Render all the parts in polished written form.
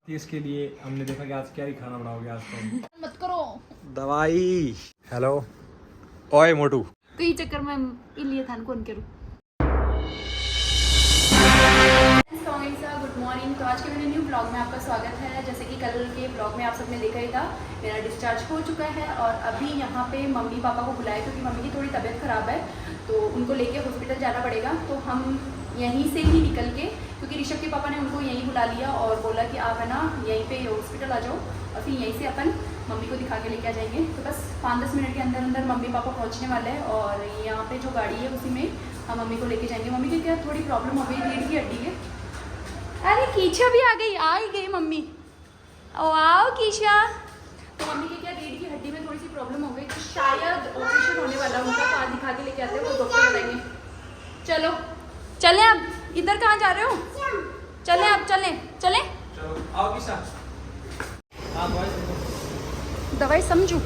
इसके लिए हमने देखा कि आज क्या ही खाना बनाओगे आज तो मत करो दवाई। हेलो ओए मोटू तो ये चक्कर में लिए थान कौन करूँ। Good morning. तो आज के मेरे न्यू ब्लॉग में आपका स्वागत है। जैसे कि कल के ब्लॉग में आप सबने देखा ही था, मेरा डिस्चार्ज हो चुका है और अभी यहाँ पे मम्मी पापा को बुलाया क्योंकि मम्मी की थोड़ी तबीयत ख़राब है तो उनको लेके हॉस्पिटल जाना पड़ेगा। तो हम यहीं से ही निकल के, क्योंकि ऋषभ के पापा ने उनको यहीं बुला लिया और बोला कि आप है ना यहीं पे हॉस्पिटल आ जाओ और फिर यहीं से अपन मम्मी को दिखा के लेके आ जाएंगे। तो बस 5-10 मिनट के अंदर अंदर मम्मी पापा पहुँचने वाले हैं और यहाँ पे जो गाड़ी है उसी में हम मम्मी को लेके जाएंगे। मम्मी की क्या थोड़ी प्रॉब्लम हो गई, रीढ़ की हड्डी है। अरे कीशा भी आ ही गई मम्मी। ओ आओ कीशा। तो मम्मी की क्या रीढ़ की हड्डी में थोड़ी सी प्रॉब्लम हो गई तो शायद ऑपरेशन होने वाला है उनका। तो आज दिखा के लेके आते हैं, वो डॉक्टर बताएंगे। चलो चलें अब। इधर कहाँ जा रहे हो? चलें अब, चलें चलें। चलो आओ कीशा। दवाई समझू।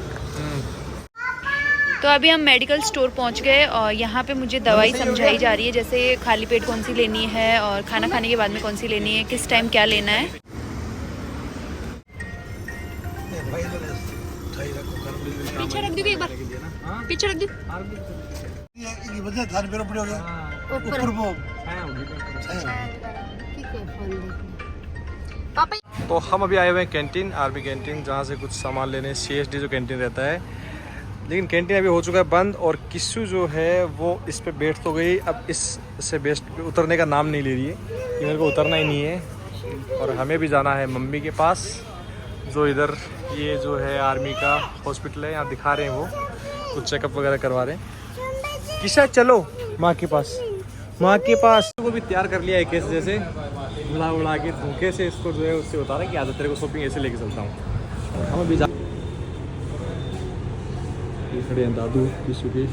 तो अभी हम मेडिकल स्टोर पहुंच गए और यहाँ पे मुझे दवाई समझाई जा रही है, जैसे खाली पेट कौन सी लेनी है और खाना खाने के बाद में कौन सी लेनी है, किस टाइम क्या लेना है। पीछे रख दी एक बार, पीछे रख दी। तो हम अभी आए हुए हैं कैंटीन, आर्मी कैंटीन, जहाँ से कुछ सामान लेने CSD जो कैंटीन रहता है। लेकिन कैंटीन अभी हो चुका है बंद और किस्सू जो है वो इस पे बैठ तो गई, अब इससे बेस्ट पे उतरने का नाम नहीं ले रही है कि मेरे को उतरना ही नहीं है। और हमें भी जाना है मम्मी के पास, जो इधर ये जो है आर्मी का हॉस्पिटल है, यहाँ दिखा रहे हैं वो कुछ चेकअप वगैरह करवा रहे हैं। किस्सा चलो माँ के पास, माँ के पास। वो भी तैयार कर लिया है केस जैसे, उड़ा के धोखे से इसको जो है उससे बता रहा है कि आज तेरे को शॉपिंग ऐसे लेके चलता हूँ। हम अभी खड़े हैं दादू किसू के।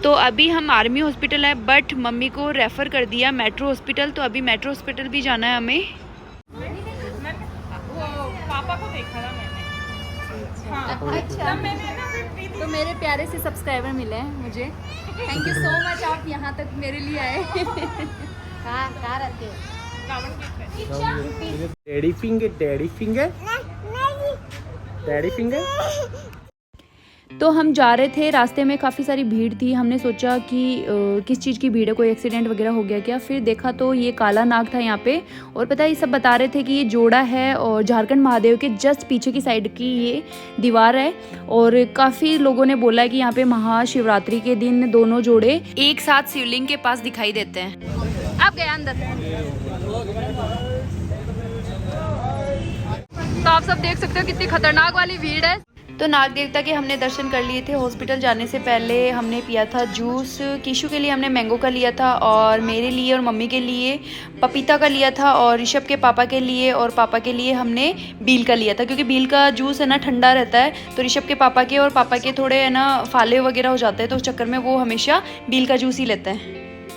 तो अभी हम आर्मी हॉस्पिटल है बट मम्मी को रेफ़र कर दिया मेट्रो हॉस्पिटल। तो अभी मेट्रो हॉस्पिटल भी जाना है हमें। वो पापा को देखा था मैंने। अच्छा तो मेरे प्यारे से सब्सक्राइबर मिले हैं मुझे, थैंक यू सो मच। आप यहाँ तक मेरे लिए आए। कहाँ रहते हो? Daddy finger, daddy finger, daddy finger. तो हम जा रहे थे, रास्ते में काफ़ी सारी भीड़ थी। हमने सोचा कि किस चीज़ की भीड़ है, कोई एक्सीडेंट वगैरह हो गया क्या। फिर देखा तो ये काला नाग था यहाँ पे और पता है ये सब बता रहे थे कि ये जोड़ा है और झारखंड महादेव के जस्ट पीछे की साइड की ये दीवार है। और काफ़ी लोगों ने बोला है कि यहाँ पे महाशिवरात्रि के दिन दोनों जोड़े एक साथ शिवलिंग के पास दिखाई देते हैं। आप गए अंदर तो आप सब देख सकते हो कितनी खतरनाक वाली भीड़ है। तो नाग देवता के हमने दर्शन कर लिए थे। हॉस्पिटल जाने से पहले हमने पिया था जूस। किशु के लिए हमने मैंगो का लिया था और मेरे लिए और मम्मी के लिए पपीता का लिया था और ऋषभ के पापा के लिए और पापा के लिए हमने बील का लिया था, क्योंकि बील का जूस है ना ठंडा रहता है। तो ऋषभ के पापा के और पापा के थोड़े है ना फाले वगैरह हो जाते हैं, तो उस चक्कर में वो हमेशा बील का जूस ही लेते हैं।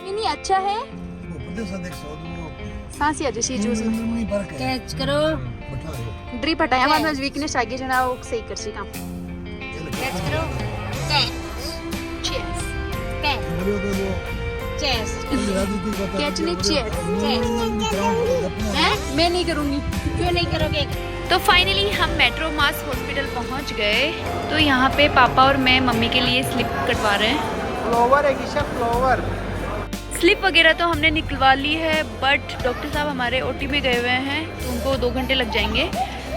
नहीं अच्छा है, सांस ही आ जाए जूस में। कैच करो ड्रिप हटाया बाद में वीकनेस आगे जना वो सही कर सी काम। कैच करो, catch chase, catch chase, catch नहीं चेस, हैं मैं नहीं करूँगी। क्यों नहीं करोगे? तो फाइनली हम मेट्रो मास हॉस्पिटल पहुंच गए। तो यहाँ पे पापा और मैं मम्मी के लिए स्लिप कटवा रहे हैं। फ्लावर है किशा, फ्लावर। स्लिप वगैरह तो हमने निकलवा ली है बट डॉक्टर साहब हमारे OT में गए हुए हैं तो उनको 2 घंटे लग जाएंगे,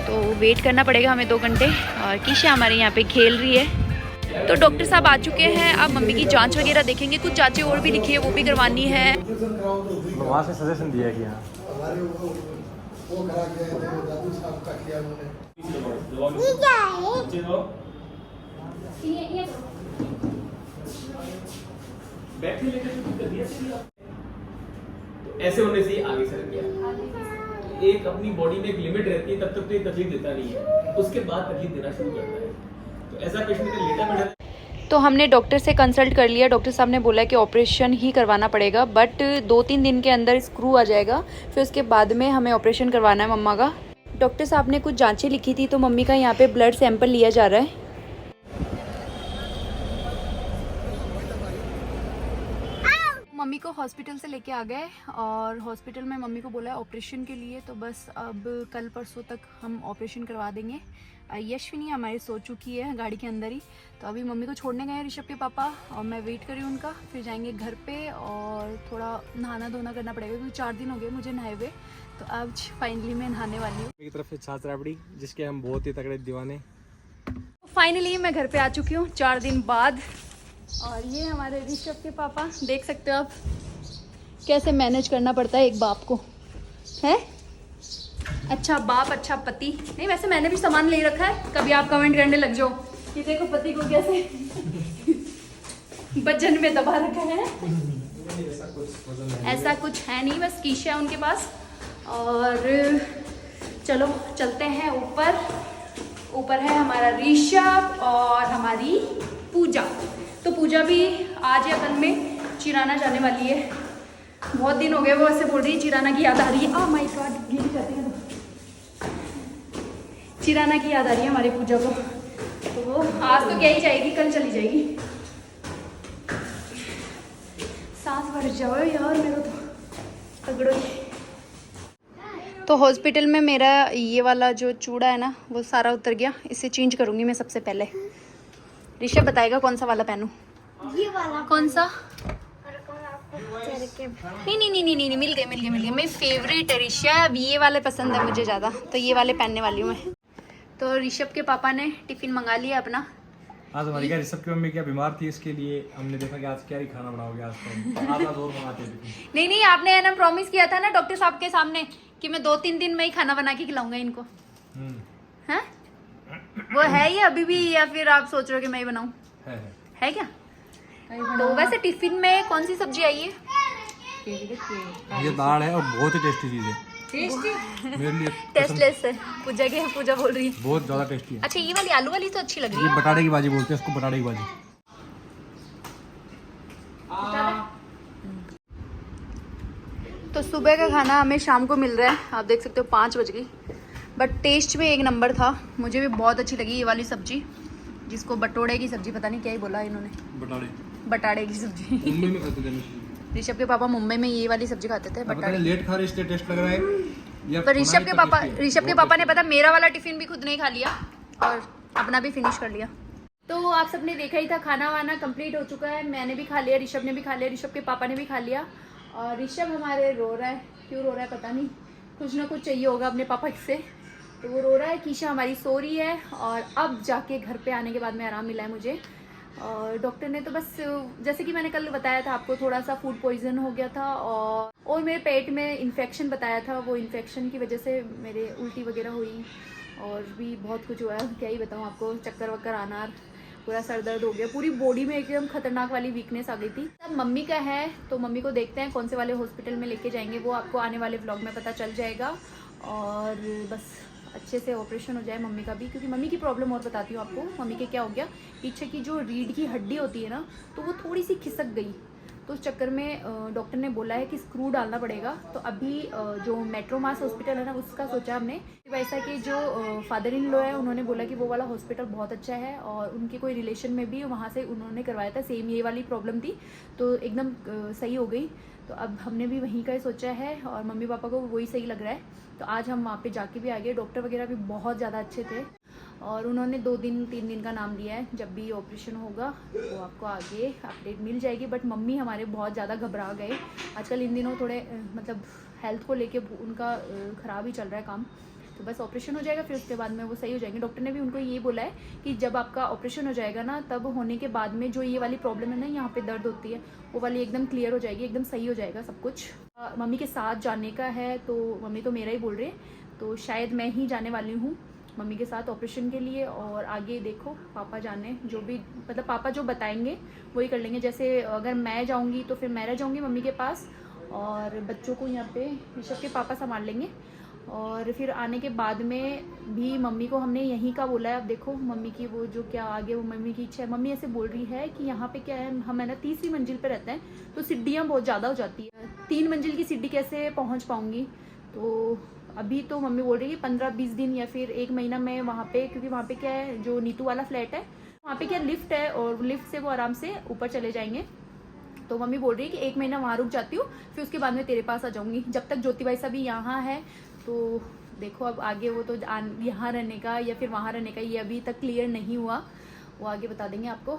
तो वेट करना पड़ेगा हमें 2 घंटे। और कीशा हमारे यहाँ पे खेल रही है। तो डॉक्टर साहब आ चुके हैं, अब मम्मी की जांच वगैरह देखेंगे। कुछ जांचें और भी लिखी है वो भी करवानी है। वहाँ से सजेशन दिया कि यहाँ तो ऐसे होने से आगे सरक गया। तो एक अपनी बॉडी में एक लिमिट रहती है, तब तक तो ये तकलीफ देता नहीं है, उसके बाद तकलीफ देना शुरू करता है। तो ऐसा पेशेंट का लेटा बैठा तो हमने डॉक्टर से कंसल्ट कर लिया। डॉक्टर साहब ने बोला कि ऑपरेशन ही करवाना पड़ेगा, बट 2-3 दिन के अंदर स्क्रू आ जाएगा, फिर उसके बाद में हमें ऑपरेशन करवाना है मम्मा का। डॉक्टर साहब ने कुछ जांचें लिखी थी, तो मम्मी का यहाँ पे ब्लड सैंपल लिया जा रहा है। मम्मी को हॉस्पिटल से लेके आ गए और हॉस्पिटल में मम्मी को बोला है ऑपरेशन के लिए, तो बस अब कल परसों तक हम ऑपरेशन करवा देंगे। यशविनी हमारी सो चुकी है गाड़ी के अंदर ही, तो अभी मम्मी को छोड़ने गए ऋषभ के पापा और मैं वेट कर रही हूँ उनका। फिर जाएंगे घर पे और थोड़ा नहाना धोना करना पड़ेगा क्योंकि 4 दिन हो गए मुझे नहाए हुए, तो आज फाइनली मैं नहाने वाली हूँ। की तरफ से छाछ राबड़ी, जिसके हम बहुत ही तगड़े दीवाने। फाइनली मैं घर पे आ चुकी हूँ 4 दिन बाद, और ये हमारे ऋषभ के पापा, देख सकते हो आप कैसे मैनेज करना पड़ता है एक बाप को, है अच्छा बाप अच्छा पति। नहीं वैसे मैंने भी सामान ले रखा है, कभी आप कमेंट करने लग जाओ कि देखो पति को कैसे वजन में दबा रखा है। ऐसा कुछ है नहीं, बस कीशा है उनके पास। और चलो चलते हैं ऊपर। ऊपर है हमारा ऋषभ और हमारी पूजा। तो पूजा भी आज या कल में चिराना जाने वाली है। बहुत दिन हो गए, वो ऐसे बोल रही है चिराना की याद आ रही है। आ माय गॉड, गिर जाती है। चिराना की याद आ रही है हमारी पूजा को, तो वो आज तो क्या ही जाएगी, कल चली जाएगी। सांस भर जाओ यार मेरा तो तगड़ो। तो हॉस्पिटल में मेरा ये वाला जो चूड़ा है ना वो सारा उतर गया, इसे चेंज करूंगी मैं सबसे पहले। ऋषभ बताएगा कौन सा वाला पहनूं। ये वाला कौन सा? नहीं, मिल गए। मेरी फेवरेट है ऋषभ, ये वाले पसंद है मुझे ज़्यादा, तो ये वाले पहनने वाली हूँ मैं। तो ऋषभ के पापा ने टिफिन मंगा लिया अपना। आज हमारी क्या ऋषभ की मम्मी क्या बीमार थी, इसके लिए हमने देखा कि आज क्या ही खाना बनाओगे आज तो आज और बनाते हैं। नहीं आपने है ना प्रॉमिस किया था ना डॉक्टर साहब के सामने कि मैं 2-3 दिन में ही खाना बना के खिलाऊंगा इनको, हैं? वो है ये अभी भी, या फिर आप सोच रहे हो कि मैं ही बनाऊं? है क्या? तो वैसे टिफिन में कौन सी सब्जी आई है? ये दाल है और बहुत ही टेस्टी चीज है। मेरे लिए टेस्टलेस है। पूजा बोल रही है बहुत ज्यादा टेस्टी है। अच्छा ये वाली आलू वाली तो अच्छी लग रही ये है। बटाटे की भाजी बोलते हैं इसको, बटाटे की भाजी। तो सुबह का खाना हमें शाम को मिल रहा है, आप देख सकते हो 5 बज गई, बट टेस्ट में एक नंबर था। मुझे भी बहुत अच्छी लगी ये वाली सब्जी, जिसको बटोड़े की सब्जी, पता नहीं क्या ही बोला इन्होंने, बटाड़े की सब्जी। मुंबई में खाते थे ऋषभ के पापा मुंबई में ये वाली सब्जी खाते थे, बटाड़े। लेट खा रहे इसलिए टेस्ट लग रहा है। पर ऋषभ के पापा ने पता मेरा वाला टिफिन भी खुद नहीं खा लिया और अपना भी फिनिश कर लिया। तो आप सबने देखा ही था, खाना वाना कंप्लीट हो चुका है। मैंने भी खा लिया, ऋषभ ने भी खा लिया, ऋषभ के पापा ने भी खा लिया। और ऋषभ हमारे रो रहा है, क्यों रो रहा है पता नहीं, कुछ ना कुछ चाहिए होगा अपने पापा से, तो वो रो रहा है। कीशा हमारी सो रही है। और अब जाके घर पे आने के बाद में आराम मिला है मुझे। और डॉक्टर ने तो बस जैसे कि मैंने कल बताया था आपको, थोड़ा सा फूड पॉइजन हो गया था और मेरे पेट में इन्फेक्शन बताया था। वो इन्फेक्शन की वजह से मेरे उल्टी वगैरह हुई और भी बहुत कुछ हुआ है, क्या ही बताऊँ आपको। चक्कर वक्कर आना, पूरा सर दर्द हो गया, पूरी बॉडी में एकदम खतरनाक वाली वीकनेस आ गई थी। अब मम्मी का है तो मम्मी को देखते हैं कौन से वाले हॉस्पिटल में लेके जाएंगे, वो आपको आने वाले व्लॉग में पता चल जाएगा। और बस अच्छे से ऑपरेशन हो जाए मम्मी का भी, क्योंकि मम्मी की प्रॉब्लम और बताती हूँ आपको। मम्मी के क्या हो गया, पीछे की जो रीढ़ की हड्डी होती है ना, तो वो थोड़ी सी खिसक गई, तो उस चक्कर में डॉक्टर ने बोला है कि स्क्रू डालना पड़ेगा। तो अभी जो मेट्रोमास हॉस्पिटल है ना, उसका सोचा हमने। वैसा कि जो फादर इन लॉ है, उन्होंने बोला कि वो वाला हॉस्पिटल बहुत अच्छा है और उनके कोई रिलेशन में भी वहाँ से उन्होंने करवाया था, सेम ये वाली प्रॉब्लम थी, तो एकदम सही हो गई। तो अब हमने भी वहीं का ही सोचा है और मम्मी पापा को वही सही लग रहा है। तो आज हम वहाँ पे जाके भी आ गए। डॉक्टर वगैरह भी बहुत ज़्यादा अच्छे थे और उन्होंने 2-3 दिन का नाम लिया है। जब भी ऑपरेशन होगा तो आपको आगे अपडेट मिल जाएगी। बट मम्मी हमारे बहुत ज़्यादा घबरा गए आजकल, इन दिनों थोड़े मतलब हेल्थ को लेके उनका ख़राब ही चल रहा है काम। तो बस ऑपरेशन हो जाएगा, फिर उसके बाद में वो सही हो जाएंगे। डॉक्टर ने भी उनको ये बोला है कि जब आपका ऑपरेशन हो जाएगा ना, तब होने के बाद में जो ये वाली प्रॉब्लम है ना, यहाँ पे दर्द होती है, वो वाली एकदम क्लियर हो जाएगी, एकदम सही हो जाएगा सब कुछ। मम्मी के साथ जाने का है, तो मम्मी तो मेरा ही बोल रहे हैं, तो शायद मैं ही जाने वाली हूँ मम्मी के साथ ऑपरेशन के लिए। और आगे देखो पापा जाने, जो भी मतलब पापा जो बताएंगे वही कर लेंगे। जैसे अगर मैं जाऊँगी तो फिर मैं रह जाऊँगी मम्मी के पास और बच्चों को यहाँ पे ऋषभ के पापा संभाल लेंगे। और फिर आने के बाद में भी मम्मी को हमने यहीं का बोला है। अब देखो मम्मी की वो जो क्या आगे वो मम्मी की इच्छा है। मम्मी ऐसे बोल रही है कि यहाँ पे क्या है, हम है ना 3री मंजिल पे रहते हैं, तो सीढ़ियाँ बहुत ज़्यादा हो जाती है, 3 मंजिल की सीढ़ी कैसे पहुँच पाऊँगी। तो अभी तो मम्मी बोल रही है 15-20 दिन या फिर 1 महीना में वहाँ पे, क्योंकि वहाँ पे क्या है, जो नीतू वाला फ्लैट है वहाँ पे क्या लिफ्ट है और लिफ्ट से वो आराम से ऊपर चले जाएंगे। तो मम्मी बोल रही है कि 1 महीना वहाँ रुक जाती हूँ, फिर उसके बाद में तेरे पास आ जाऊँगी। जब तक ज्योति भाई साहब यहाँ है तो देखो अब आगे वो तो यहाँ रहने का या फिर वहाँ रहने का ये अभी तक क्लियर नहीं हुआ, वो आगे बता देंगे आपको।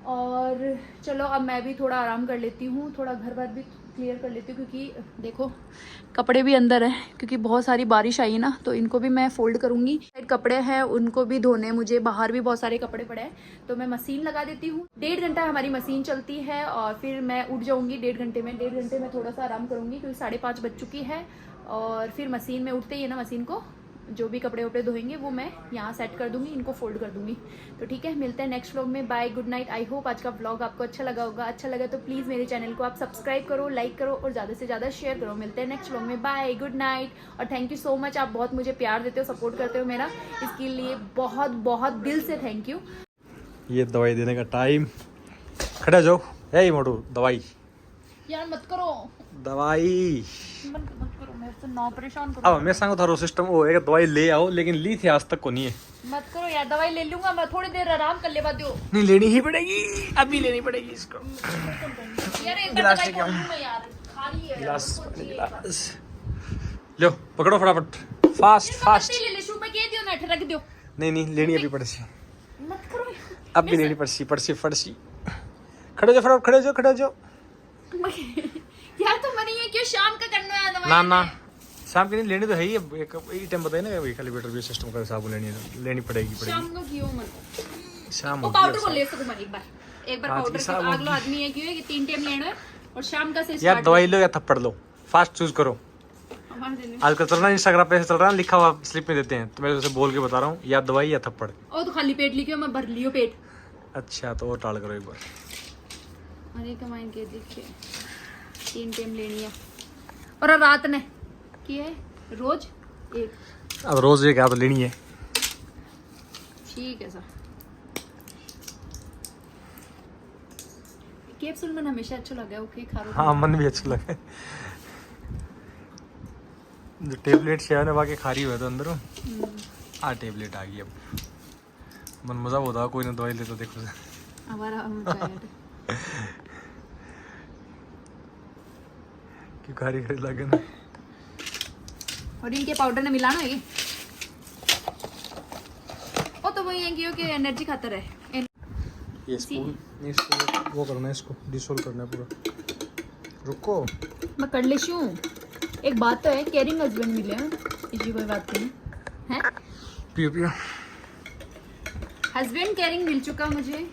और चलो अब मैं भी थोड़ा आराम कर लेती हूँ, थोड़ा घर बार भी क्लियर कर लेती हूँ, क्योंकि देखो कपड़े भी अंदर है क्योंकि बहुत सारी बारिश आई ना, तो इनको भी मैं फोल्ड करूँगी। कपड़े हैं उनको भी धोने, मुझे बाहर भी बहुत सारे कपड़े पड़े हैं, तो मैं मशीन लगा देती हूँ। 1.5 घंटा हमारी मशीन चलती है और फिर मैं उठ जाऊँगी 1.5 घंटे में। 1.5 घंटे में थोड़ा सा आराम करूँगी क्योंकि 5:30 बज चुकी है, और फिर मशीन में उठते ही है ना, मशीन को जो भी कपड़े वपड़े धोएंगे वो मैं यहाँ सेट कर दूंगी, इनको फोल्ड कर दूंगी। तो ठीक है, मिलते हैं नेक्स्ट व्लॉग में। Bye, good night. I hope आज का व्लॉग आपको अच्छा लगा होगा। अच्छा लगा तो प्लीज़ मेरे चैनल को आप सब्सक्राइब करो, लाइक करो और ज़्यादा से ज़्यादा शेयर करो। मिलते हैं नेक्स्ट व्लॉग में। Bye, good night. और थैंक यू सो मच, आप बहुत मुझे प्यार देते हो, सपोर्ट करते हो मेरा, इसके लिए बहुत बहुत दिल से थैंक यू। ये दवाई देने का टाइम, खड़ा जाओ। यही मोटू दवाई, यार मत करो, दवाई मत करो, मेरे से ना परेशान करो। अब मैं सांगो थारो सिस्टम वो है कि दवाई ले आओ, लेकिन ली थी आज तक को नहीं है। मत करो यार, दवाई ले लूंगा मैं, थोड़ी देर आराम कर लेवा दो। नहीं लेनी ही पड़ेगी, अभी लेनी पड़ेगी इसको। यार एक गिलास दवाई लेके आओ। खोल लूं मैं यार, खाली है। गिलास गिलास लो, पकड़ो फटाफट, फास्ट फास्ट। ले ले शू मैं कह दियो ना, रख दियो। नहीं नहीं लेनी अभी पड़सी, मत करो अब भी लेनी पड़सी पड़सी फड़सी। खड़े जाओ फटाफट, खड़े जाओ खड़े जाओ। यार तो मनी है क्यों, शाम का करना है दवाई। ना ना शाम की नहीं लेनी तो है ही, अब एक टाइम बताइए ना, वही कैलिब्रेटर भी सिस्टम का हिसाब लेनी है, लेनी पड़ेगी शाम को क्यों मत, शाम वो होगी पाउडर अब को ले सको एक बार आज पाउडर की के शाम अगला आदमी है क्यों है कि 3 टाइम लेना है और शाम का से यार स्टार्ट। दवाई लो या थप्पड़ लो, फास्ट चूज करो। हमारे दिन में आजकल चल रहा है इंस्टाग्राम पे चल रहा है, लिखा हुआ स्लिप में देते हैं, तो मैं उसे बोल के बता रहा हूँ, या दवाई या थप्पड़। ओ तो खाली पेट लिखियो, मैं भर लियो पेट। अच्छा तो और टाल करो एक बार। अरे कमाइन के देखिए 3 टाइम लेनी है, और अब रात ने की है रोज एक। अब रोज एक तो लेनी है। ठीक है सर, कैप्सूल मन हमेशा अच्छा लगा है, ओके खा लो। हाँ मन भी अच्छा लगे, जो टेबलेट शेयर है बाकी खारी हुआ तो अंदर टेबलेट आ गई। अब मन मजा होता कोई ना दवाई लेता देखो से। हमारा क्यों खारी खारी लगे ना। और इनके पाउडर ने मिलाना है ये, ओ तो वही है कि एनर्जी खातर है। ये स्पून नहीं, इसको वो करना है, इसको डिसोल्व करना है पूरा। रुको मैं कर ले शूँ। एक बात तो है, केयरिंग हस्बैंड मिले हैं, इसी कोई बात नहीं है। पियो पियो। हस्बैंड केयरिंग मिल चुका मुझे।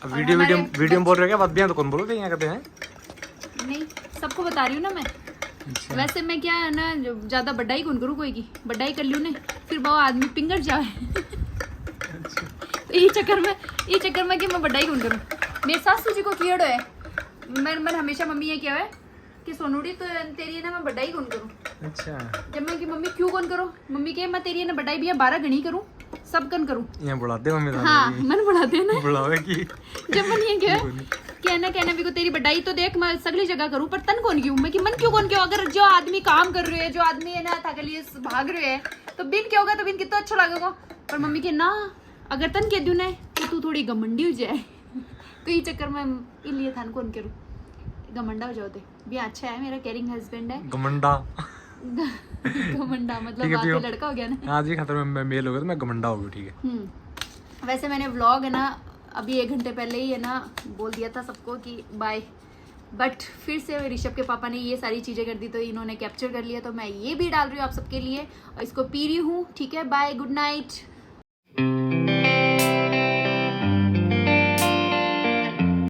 अब और वीडियो हमारे वीडियो वीडियो में बोल रहे क्या बात भी है, तो कौन बोलोगे यहाँ कहते हैं। नहीं सबको बता रही हूँ ना मैं। अच्छा। वैसे मैं क्या है ना, ज्यादा बड्डाई कौन करूँ, कोई की बड्डाई कर लूँ ने फिर बहुत आदमी पिंगर जाए। तो ये चक्कर में कि मैं बड्डाई कौन करूँ। मेरे सासू जी को क्लियर है, मैं हमेशा मम्मी ये क्या है कि सोनूड़ी तो तेरी है ना मैं बड्डाई कौन करूँ। अच्छा जब मैं कि मम्मी क्यों कौन करो, मम्मी के मैं तेरी है ना बड्डाई भैया 12 गणी करूँ, सब कन करूँ। यहाँ बुलाते मम्मी हाँ मन बढ़ाते हैं ना, बुलावे की जब मन ये क्या कहना भी को तेरी बड़ाई तो देख मैं सगली जगह करूँ, पर तन कौन क्यों, मैं कि मन क्यों कौन क्यों। अगर जो आदमी काम कर रहे हैं, जो आदमी है ना ताके लिए भाग रहे हैं, तो बिन क्या होगा, तो बिन कितना अच्छा लगेगा। पर मम्मी के ना अगर तन कह दूँ ना तो तू थोड़ी घमंडी हो जाए। तो ये चक्कर में इसलिए थान कौन करूँ, घमंडा हो जाते भी। अच्छा है मेरा केयरिंग हस्बैंड है। गमंडा घमंडा मतलब ठीक है, बात पियो। लड़का हो गया ना। आज ही खतर में मेल हो गया तो मैं गमंडा हो गया। ठीक है। वैसे मैंने व्लॉग है ना अभी 1 घंटे पहले ही है ना बोल दिया था सबको कि बाय, बट फिर से ऋषभ के पापा ने ये सारी चीज़ें कर दी तो इन्होंने कैप्चर कर लिया, तो मैं ये भी डाल रही हूँ आप सबके लिए और इसको पी रही हूँ। ठीक है, बाय, गुड नाइट।